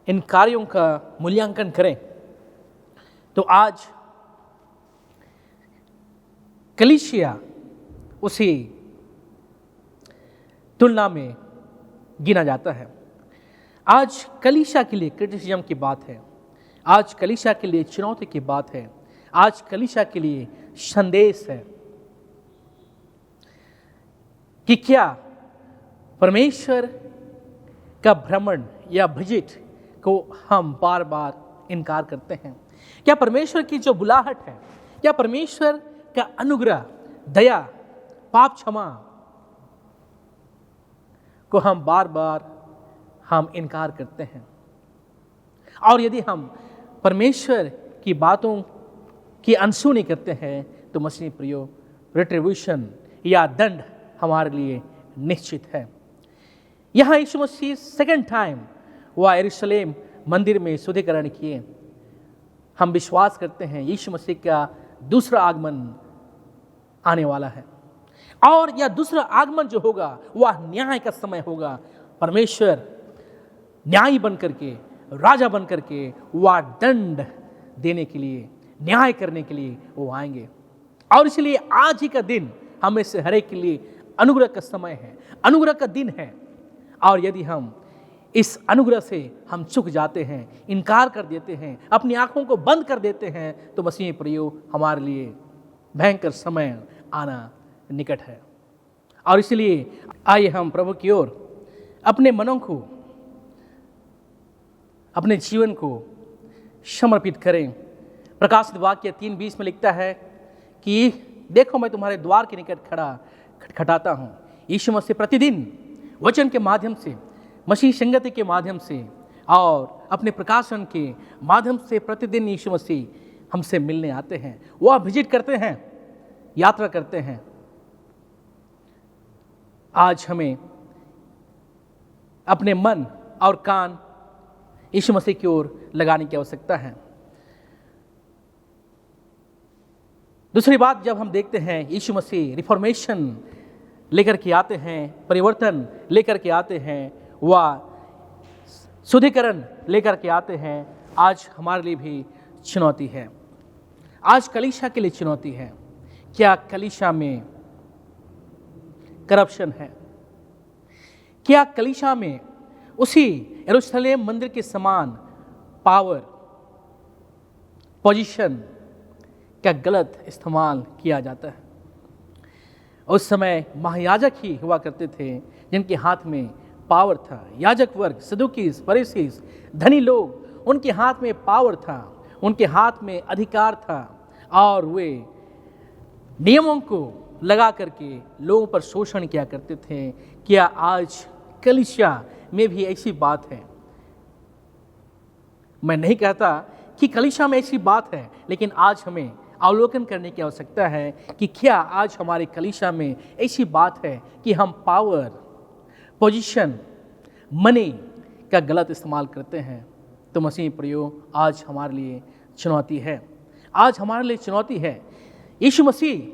इन कार्यों का मूल्यांकन करें तो आज कलीसिया उसी तुलना में गिना जाता है। आज कलीसिया के लिए क्रिटिसिज्म की बात है, आज कलीसिया के लिए चुनौती की बात है, आज कलीसिया के लिए संदेश है कि क्या परमेश्वर का भ्रमण या विजिट को हम बार बार इनकार करते हैं? क्या परमेश्वर की जो बुलाहट है, क्या परमेश्वर का अनुग्रह, दया, पाप क्षमा को हम बार बार इनकार करते हैं? और यदि हम परमेश्वर की बातों की अनसुनी करते हैं तो मसीह प्रियो, रिट्रीब्यूशन या दंड हमारे लिए निश्चित है। यहाँ यीशु मसीह सेकंड टाइम वह यरूशलेम मंदिर में शुद्धिकरण किए। हम विश्वास करते हैं यीशु मसीह का दूसरा आगमन आने वाला है और यह दूसरा आगमन जो होगा वह न्याय का समय होगा। परमेश्वर न्यायी बन करके, राजा बन करके वह दंड देने के लिए, न्याय करने के लिए वो आएंगे। और इसलिए आज ही का दिन हमें से हर एक के लिए अनुग्रह का समय है, अनुग्रह का दिन है। और यदि हम इस अनुग्रह से हम चूक जाते हैं, इनकार कर देते हैं, अपनी आंखों को बंद कर देते हैं, तो मसीह प्रियो हमारे लिए भयंकर समय आना निकट है। और इसलिए आइए हम प्रभु की ओर अपने मनों को, अपने जीवन को समर्पित करें। प्रकाशित वाक्य 3:20 में लिखता है कि देखो मैं तुम्हारे द्वार के निकट खड़ा खटखटाता हूँ। यीशु मसीह प्रतिदिन वचन के माध्यम से मसीह संगति के माध्यम से और अपने प्रकाशन के माध्यम से प्रतिदिन यीशु मसीह हमसे मिलने आते हैं। वह विजिट करते हैं, यात्रा करते हैं। आज हमें अपने मन और कान यीशु मसीह की ओर लगाने की आवश्यकता है। दूसरी बात, जब हम देखते हैं यीशु मसीह रिफॉर्मेशन लेकर के आते हैं, परिवर्तन लेकर के आते हैं, वह शुद्धिकरण लेकर के आते हैं, आज हमारे लिए भी चुनौती है। आज कलीसिया के लिए चुनौती है। क्या कलीसिया में करप्शन है? क्या कलीसिया में उसी यरूशलेम मंदिर के समान पावर, पोजीशन का गलत इस्तेमाल किया जाता है? उस समय महायाजक ही हुआ करते थे जिनके हाथ में पावर था। याजक वर्ग, सदूकीज, फरीसीज, धनी लोग, उनके हाथ में पावर था, उनके हाथ में अधिकार था और वे नियमों को लगा करके लोगों पर शोषण किया करते थे। क्या आज कलीसिया में भी ऐसी बात है? मैं नहीं कहता कि कलीसिया में ऐसी बात है, लेकिन आज हमें अवलोकन करने की आवश्यकता है कि क्या आज हमारे कलीसिया में ऐसी बात है कि हम पावर, पोजीशन, मनी का गलत इस्तेमाल करते हैं? तो मसीह प्रियो, आज हमारे लिए चुनौती है। आज हमारे लिए चुनौती है। यीशु मसीह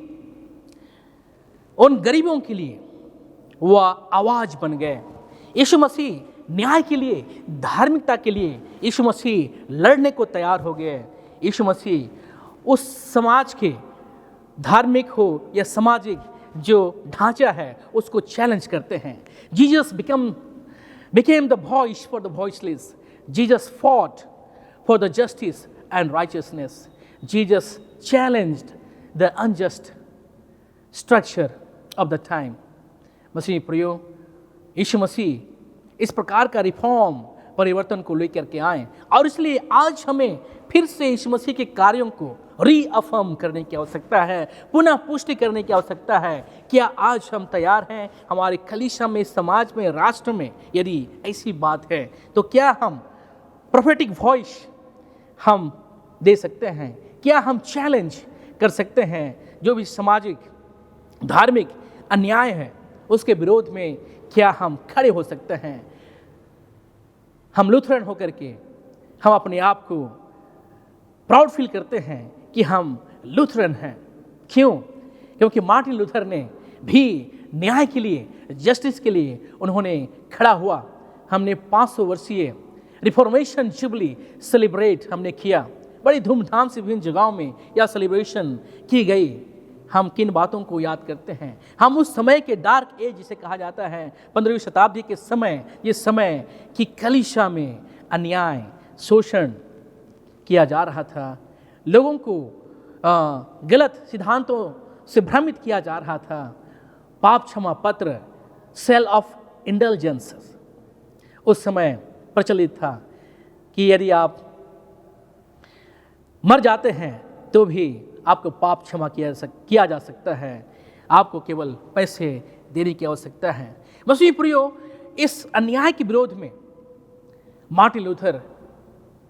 उन गरीबों के लिए वह आवाज बन गए। यीशु मसीह न्याय के लिए, धार्मिकता के लिए यीशु मसीह लड़ने को तैयार हो गए। यीशु मसीह उस समाज के, धार्मिक हो या सामाजिक जो ढांचा है, उसको चैलेंज करते हैं। Jesus became the voice for the voiceless. Jesus fought for the justice and righteousness. Jesus challenged the unjust structure of the time. मसीह प्रियो, यीशु मसीह इस प्रकार का रिफॉर्म, परिवर्तन को लेकर के आए और इसलिए आज हमें फिर से यीशु मसीह के कार्यों को रीअफर्म करने की आवश्यकता है, पुनः पुष्टि करने की आवश्यकता है। क्या आज हम तैयार हैं? हमारे कलीसिया में, समाज में, राष्ट्र में यदि ऐसी बात है तो क्या हम प्रोफेटिक वॉइस हम दे सकते हैं? क्या हम चैलेंज कर सकते हैं जो भी सामाजिक, धार्मिक अन्याय है उसके विरोध में? क्या हम खड़े हो सकते हैं? हम लूथरन होकर के हम अपने आप को प्राउड फील करते हैं कि हम लूथरन हैं। क्यों? क्योंकि मार्टिन लूथर ने भी न्याय के लिए, जस्टिस के लिए उन्होंने खड़ा हुआ। हमने 500 वर्षीय रिफॉर्मेशन जुबली सेलिब्रेट हमने किया, बड़ी धूमधाम से विभिन्न जगहों में यह सेलिब्रेशन की गई। हम किन बातों को याद करते हैं? हम उस समय के डार्क एज जिसे कहा जाता है, 15वीं शताब्दी के समय, ये समय कि कलीसिया में अन्याय, शोषण किया जा रहा था, लोगों को गलत सिद्धांतों से भ्रमित किया जा रहा था। पाप क्षमा पत्र, सेल ऑफ इंडल्जेंस उस समय प्रचलित था कि यदि आप मर जाते हैं तो भी आपको पाप क्षमा किया जा सकता है, आपको केवल पैसे देने की आवश्यकता है। मसीह प्रियो, इस अन्याय के विरोध में मार्टिन लूथर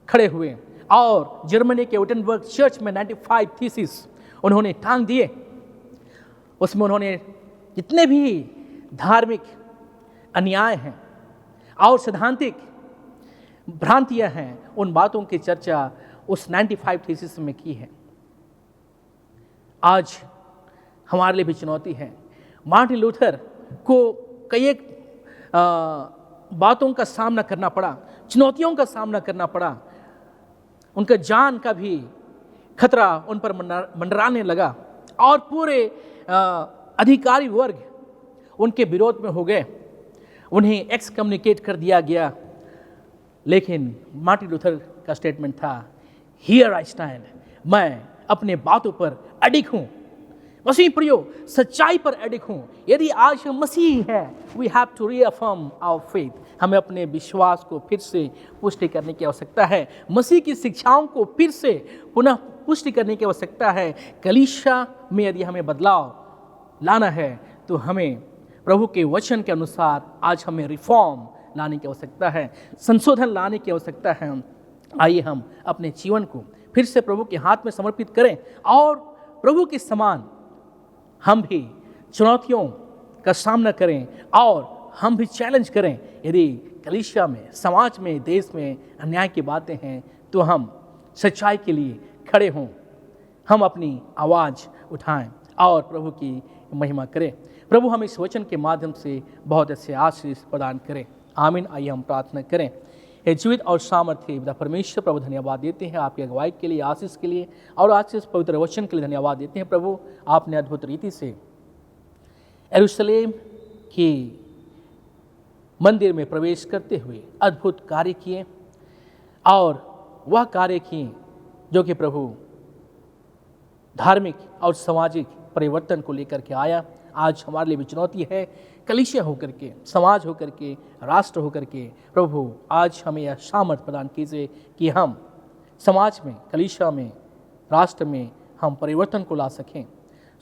खड़े हुए और जर्मनी के विटेनबर्ग चर्च में 95 थीसिस उन्होंने टांग दिए। उसमें उन्होंने जितने भी धार्मिक अन्याय हैं और सैद्धांतिक भ्रांतियां हैं, उन बातों की चर्चा उस 95 थीसिस में की है। आज हमारे लिए भी चुनौती है। मार्टिन लूथर को कई एक बातों का सामना करना पड़ा, चुनौतियों का सामना करना पड़ा। उनका जान का भी खतरा उन पर मंडराने लगा और पूरे अधिकारी वर्ग उनके विरोध में हो गए, उन्हें एक्सकम्युनिकेट कर दिया गया। लेकिन मार्टिन लूथर का स्टेटमेंट था, हियर आई स्टैंड, मैं अपने बातों पर अडिग हूं। मसीह प्रियो, सच्चाई पर अडिग हूं। यदि आज हम मसीह है, we have to reaffirm our faith. हमें अपने विश्वास को फिर से पुष्टि करने की आवश्यकता है। मसीह की शिक्षाओं को फिर से पुनः पुष्टि करने की आवश्यकता है। कलीसिया में यदि हमें बदलाव लाना है तो हमें प्रभु के वचन के अनुसार आज हमें रिफॉर्म लाने की आवश्यकता है, संशोधन लाने की आवश्यकता है। आइए हम अपने जीवन को फिर से प्रभु के हाथ में समर्पित करें और प्रभु के समान हम भी चुनौतियों का सामना करें और हम भी चैलेंज करें। यदि कलीसिया में, समाज में, देश में अन्याय की बातें हैं तो हम सच्चाई के लिए खड़े हों, हम अपनी आवाज़ उठाएं और प्रभु की महिमा करें। प्रभु हमें इस वचन के माध्यम से बहुत अच्छे आशीष प्रदान करें। आमीन। आइए हम प्रार्थना करें। ये जीवित और सामर्थ्य पिता परमेश्वर, प्रभु धन्यवाद देते हैं आपकी अगुवाई के लिए, आशीष के लिए और आशीष पवित्र वचन के लिए धन्यवाद देते हैं। प्रभु आपने अद्भुत रीति से यरूशलेम की मंदिर में प्रवेश करते हुए अद्भुत कार्य किए और वह कार्य किए जो कि प्रभु धार्मिक और सामाजिक परिवर्तन को लेकर के आया। आज हमारे लिए भी चुनौती है, कलीसिया होकर के, समाज होकर के, राष्ट्र होकर के। प्रभु आज हमें यह सामर्थ्य प्रदान कीजिए कि हम समाज में, कलीसिया में, राष्ट्र में हम परिवर्तन को ला सकें,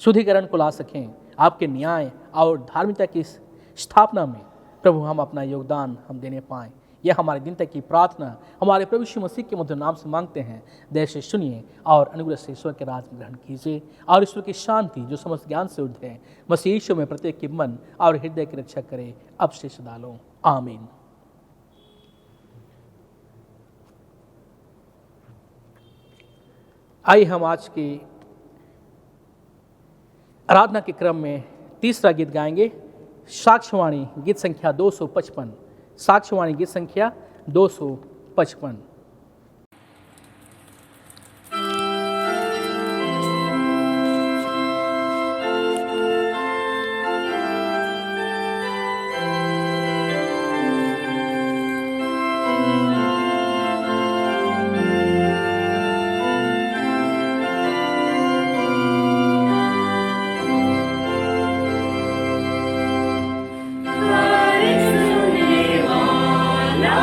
शुद्धिकरण को ला सकें, आपके न्याय और धार्मिकता की स्थापना में प्रभु हम अपना योगदान हम देने पाएँ। यह हमारे दिन तक की प्रार्थना हमारे प्रभु यीशु मसीह के मधुर नाम से मांगते हैं। दया से सुनिए और अनुग्रह से ईश्वर के राज में ग्रहण कीजिए और ईश्वर की शांति जो समस्त ज्ञान से ऊर्ध्व है मसीह यीशु में प्रत्येक के मन और हृदय की रक्षा करे अब से सदा लो। आमीन। आइए हम आज की आराधना के क्रम में तीसरा गीत गाएंगे, साक्ष्यवाणी गीत संख्या 255। साक्ष्यवाणी गीत संख्या 255। सुने वाला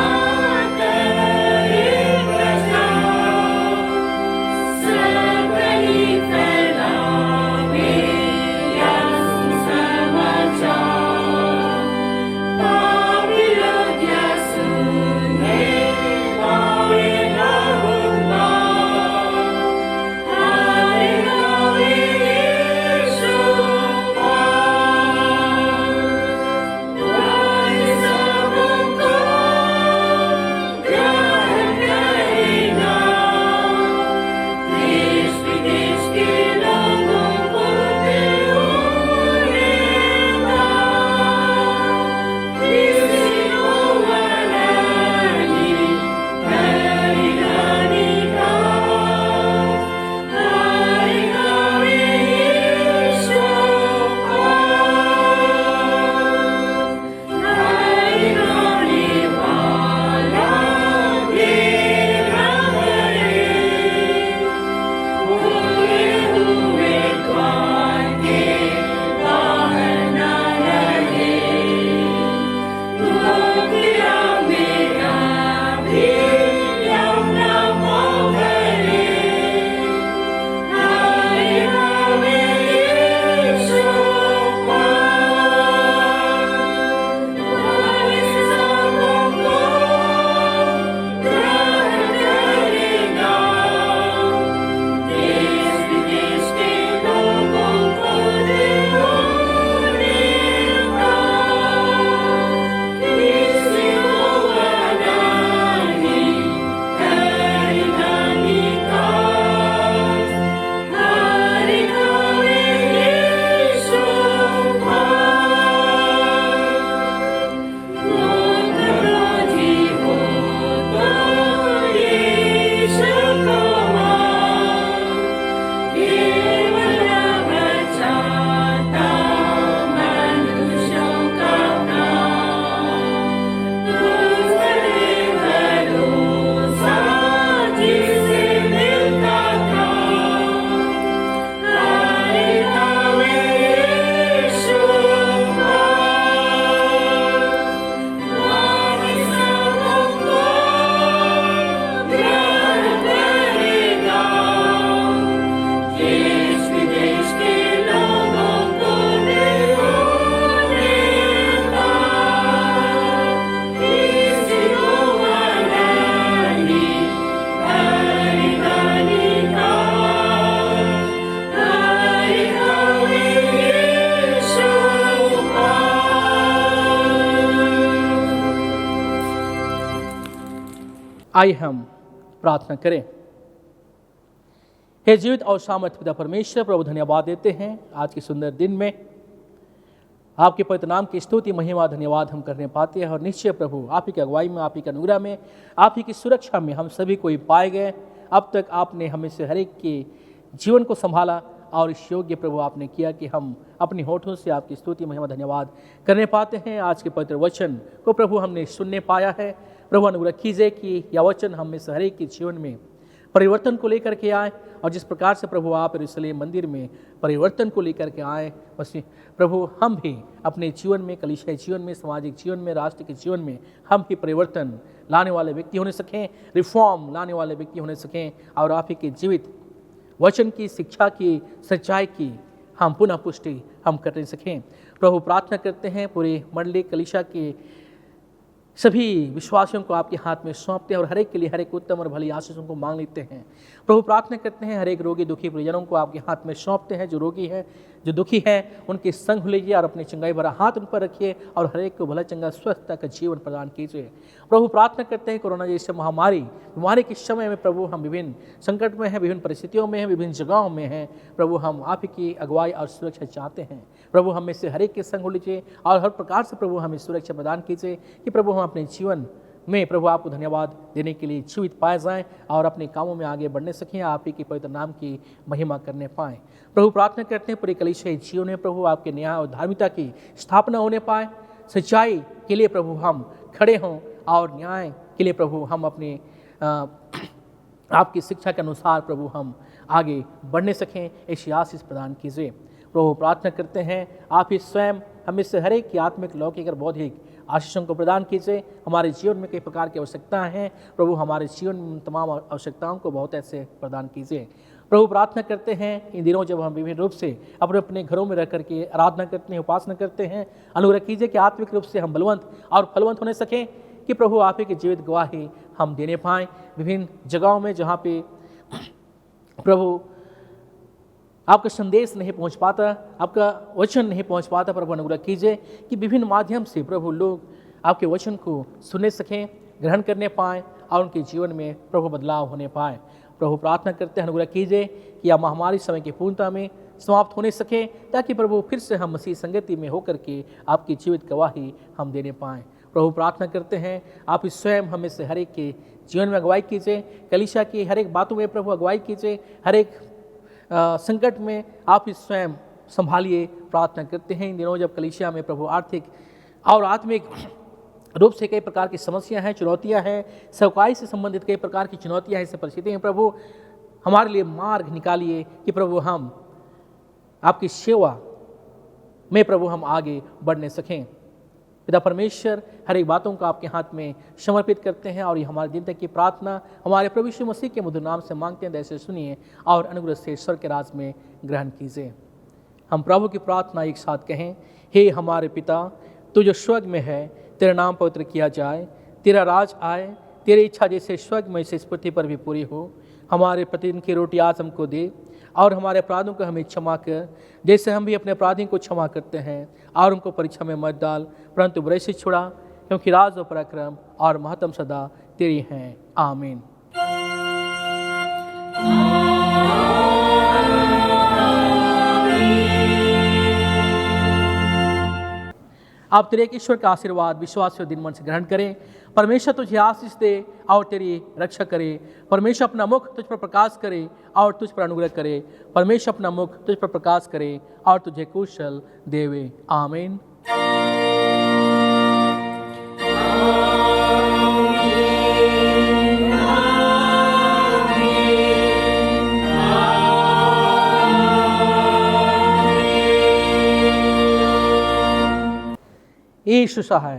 आइए हम प्रार्थना करें। हे जीवित और सामर्थ्य पिता परमेश्वर, प्रभु धन्यवाद देते हैं आज के सुंदर दिन में आपके पवित्र नाम की स्तुति महिमा धन्यवाद हम करने पाते हैं। और निश्चय प्रभु आप ही की अगुवाई में, आप ही के अनुग्रह में, आप ही की सुरक्षा में हम सभी कोई पाए गए। अब तक आपने हमें से हर एक के जीवन को संभाला और इस योग्य प्रभु आपने किया कि हम अपनी होठों से आपकी स्तुति महिमा धन्यवाद करने पाते हैं। आज के पवित्र वचन को प्रभु हमने सुनने पाया है। प्रभु अनुग्रह कीजिए कि यह वचन हम में से हर एक के जीवन में परिवर्तन को लेकर के आए, और जिस प्रकार से प्रभु आप यरूशलेम मंदिर में परिवर्तन को लेकर के आए, बस प्रभु हम भी अपने जीवन में, कलीसियाई जीवन में, सामाजिक जीवन में, राष्ट्र के जीवन में हम भी परिवर्तन लाने वाले व्यक्ति होने सकें, रिफॉर्म लाने वाले व्यक्ति होने सकें, और आप ही के जीवित वचन की, शिक्षा की, सच्चाई की हम पुनः पुष्टि हम करने सकें। प्रभु प्रार्थना करते हैं पूरी मंडली कलीसिया के सभी विश्वासियों को आपके हाथ में सौंपते हैं और हर एक के लिए हर एक उत्तम और भली आशीषों को मांग लेते हैं। प्रभु प्रार्थना करते हैं हर एक रोगी दुखी परिजनों को आपके हाथ में सौंपते हैं। जो रोगी है, जो दुखी है, उनके संग लीजिए और अपनी चंगाई भरा हाथ उन पर रखिए और हर एक को भला चंगा स्वस्थता का जीवन प्रदान कीजिए। प्रभु प्रार्थना करते हैं कोरोना जैसे महामारी बीमारी के समय में प्रभु हम विभिन्न संकट में हैं, विभिन्न परिस्थितियों में हैं, विभिन्न जगहों में हैं। प्रभु हम आप ही की अगुवाई और सुरक्षा चाहते हैं। प्रभु हमें से हर एक के संग लीजिए और हर प्रकार से प्रभु हमें सुरक्षा प्रदान कीजिए कि प्रभु हम अपने जीवन में प्रभु आपको धन्यवाद देने के लिए जीवित पाए जाएं और अपने कामों में आगे बढ़ने सकें, आप ही की पवित्र नाम की महिमा करने पाएं। प्रभु प्रार्थना करते हैं पूरे कलीसियाई जीवन में प्रभु आपके न्याय और धार्मिकता की स्थापना होने पाए। सच्चाई के लिए प्रभु हम खड़े हों और न्याय के लिए प्रभु हम अपने आपकी शिक्षा के अनुसार प्रभु हम आगे बढ़ने सकें, ऐसी आशीष प्रदान कीजिए। प्रभु प्रार्थना करते हैं आप ही स्वयं हमें से हर एक की आत्मिक, लौकिक और बौद्धिक आशीषों को प्रदान कीजिए। हमारे जीवन में कई प्रकार की आवश्यकताएं हैं, प्रभु हमारे जीवन में तमाम आवश्यकताओं को बहुत ऐसे प्रदान कीजिए। प्रभु प्रार्थना करते हैं इन दिनों जब हम विभिन्न रूप से अपने अपने घरों में रह करके आराधना करते हैं, उपासना करते हैं, अनुग्रह कीजिए कि आत्मिक रूप से हम बलवंत और फलवंत होने सकें, कि प्रभु आप ही की जीवित गवाही हम देने पाएँ विभिन्न जगहों में जहाँ पे प्रभु आपका संदेश नहीं पहुंच पाता, आपका वचन नहीं पहुंच पाता। प्रभु अनुग्रह कीजिए कि विभिन्न माध्यम से प्रभु लोग आपके वचन को सुनने सकें, ग्रहण करने पाएँ और उनके जीवन में प्रभु बदलाव होने पाए। प्रभु प्रार्थना करते हैं अनुग्रह कीजिए कि यह महामारी समय की पूर्णता में समाप्त होने सके, ताकि प्रभु फिर से हम मसीह संगति में होकर के आपकी जीवित गवाही हम देने पाएँ। प्रभु प्रार्थना करते हैं आप इस स्वयं हमें से हर एक के जीवन में अगुवाई कीजिए, कलीसिया की हर एक बातों में प्रभु अगुवाई कीजिए, हर एक संकट में आप इस स्वयं संभालिए। प्रार्थना करते हैं इन दिनों जब कलीसिया में प्रभु आर्थिक और आत्मिक रूप से कई प्रकार की समस्या हैं, चुनौतियां हैं, सेवकाई से संबंधित कई प्रकार की चुनौतियां हैं, ऐसे परिस्थिति हैं। प्रभु हमारे लिए मार्ग निकालिए कि प्रभु हम आपकी सेवा में प्रभु हम आगे बढ़ने सकें। पिता परमेश्वर हर एक बातों को आपके हाथ में समर्पित करते हैं और ये हमारे दिन तक की प्रार्थना हमारे प्रभु यीशु मसीह के मधुर नाम से मांगते हैं। ऐसे सुनिए और अनुग्रह से ईश्वर के राज में ग्रहण कीजिए। हम प्रभु की प्रार्थना एक साथ कहें। हे हमारे पिता, तू जो स्वर्ग में है, तेरा नाम पवित्र किया जाए, तेरा राज आए, तेरी इच्छा जैसे स्वर्ग में से इस पृथ्वी पर भी पूरी हो। हमारे प्रतिदिन की रोटी आज हमको दे और हमारे अपराधों को हमें क्षमा कर, जैसे हम भी अपने अपराधियों को क्षमा करते हैं, और उनको परीक्षा में मत डाल, परंतु बुराई से छुड़ा, क्योंकि राज और पराक्रम और महत्व सदा तेरी हैं। आमीन। आप तेरे ईश्वर का आशीर्वाद विश्वास और दिन मन से ग्रहण करें। परमेश्वर तुझे आशीष दे और तेरी रक्षा करे। परमेश्वर अपना मुख तुझ पर प्रकाश करे और तुझ पर अनुग्रह करे। परमेश्वर अपना मुख तुझ पर प्रकाश करे और तुझे कुशल देवे। आमीन। यीशु सहाय।